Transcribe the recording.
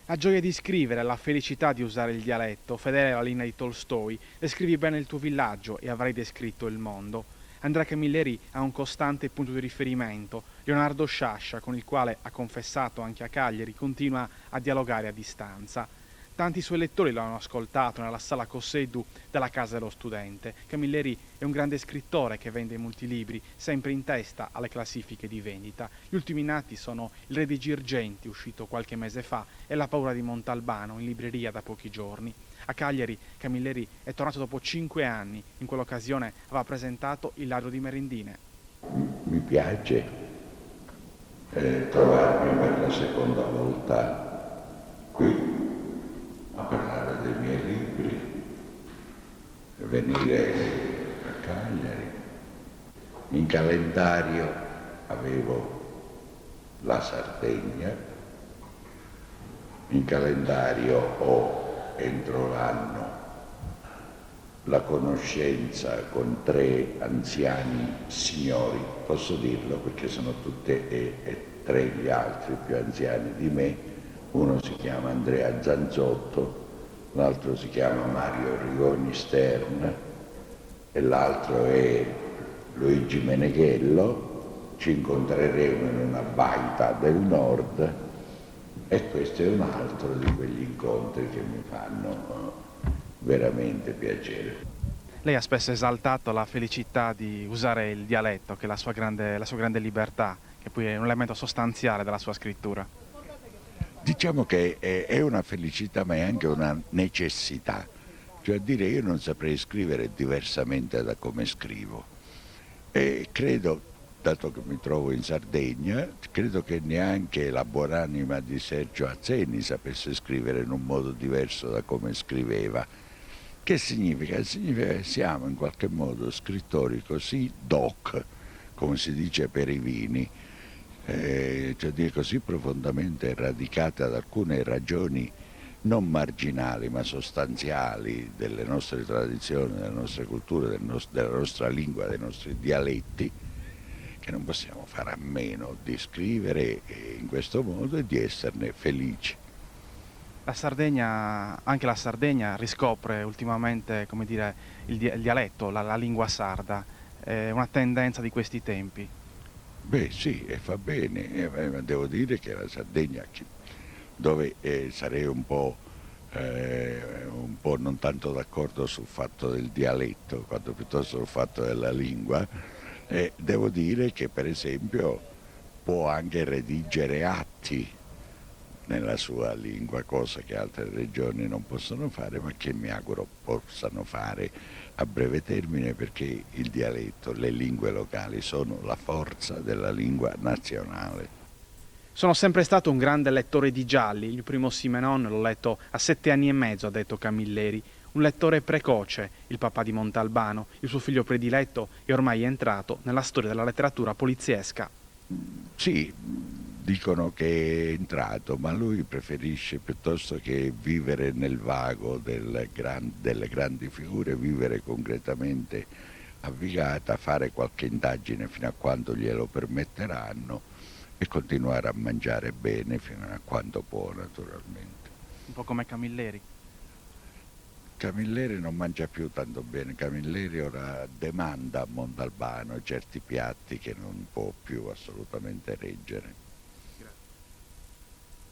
La gioia di scrivere, la felicità di usare il dialetto, fedele alla linea di Tolstoi, descrivi bene il tuo villaggio e avrai descritto il mondo. Andrea Camilleri ha un costante punto di riferimento, Leonardo Sciascia, con il quale ha confessato anche a Cagliari, continua a dialogare a distanza. Tanti suoi lettori lo hanno ascoltato nella sala Cosseddu della Casa dello Studente. Camilleri è un grande scrittore che vende molti libri, sempre in testa alle classifiche di vendita. Gli ultimi nati sono Il Re dei Girgenti, uscito qualche mese fa, e La paura di Montalbano, in libreria da pochi giorni. A Cagliari Camilleri è tornato dopo 5 anni. In quell'occasione aveva presentato Il ladro di merendine. Mi piace trovarmi per la seconda volta qui a parlare dei miei libri, venire a Cagliari. In calendario avevo la Sardegna, in calendario ho entro l'anno la conoscenza con 3 anziani signori, posso dirlo perché sono tutte e 3 gli altri più anziani di me. Uno si chiama Andrea Zanzotto, l'altro si chiama Mario Rigoni Stern e l'altro è Luigi Meneghello. Ci incontreremo in una baita del nord e questo è un altro di quegli incontri che mi fanno veramente piacere. Lei ha spesso esaltato la felicità di usare il dialetto, che è la sua grande libertà, che poi è un elemento sostanziale della sua scrittura. Diciamo che è una felicità ma è anche una necessità, cioè a dire io non saprei scrivere diversamente da come scrivo e credo, dato che mi trovo in Sardegna, credo che neanche la buonanima di Sergio Azzeni sapesse scrivere in un modo diverso da come scriveva. Che significa? Significa che siamo in qualche modo scrittori così doc, come si dice per i vini, cioè dire così profondamente radicate ad alcune ragioni non marginali ma sostanziali delle nostre tradizioni, delle nostre culture, della nostra lingua, dei nostri dialetti, che non possiamo fare a meno di scrivere in questo modo e di esserne felici. Anche la Sardegna riscopre ultimamente, come dire, il dialetto, la lingua sarda. È una tendenza di questi tempi. Beh sì, e fa bene, ma devo dire che la Sardegna, dove sarei un po' non tanto d'accordo sul fatto del dialetto, quanto piuttosto sul fatto della lingua, devo dire che per esempio può anche redigere atti nella sua lingua, cosa che altre regioni non possono fare, ma che mi auguro possano fare a breve termine, perché il dialetto, le lingue locali sono la forza della lingua nazionale. Sono sempre stato un grande lettore di gialli. Il primo Simenon l'ho letto a 7 anni e mezzo, ha detto Camilleri. Un lettore precoce, il papà di Montalbano. Il suo figlio prediletto è ormai entrato nella storia della letteratura poliziesca. Sì, dicono che è entrato, ma lui preferisce piuttosto che vivere nel vago delle grandi figure, vivere concretamente a Vigata, fare qualche indagine fino a quando glielo permetteranno e continuare a mangiare bene fino a quando può, naturalmente. Un po' come Camilleri. Camilleri non mangia più tanto bene, Camilleri ora demanda a Montalbano certi piatti che non può più assolutamente reggere.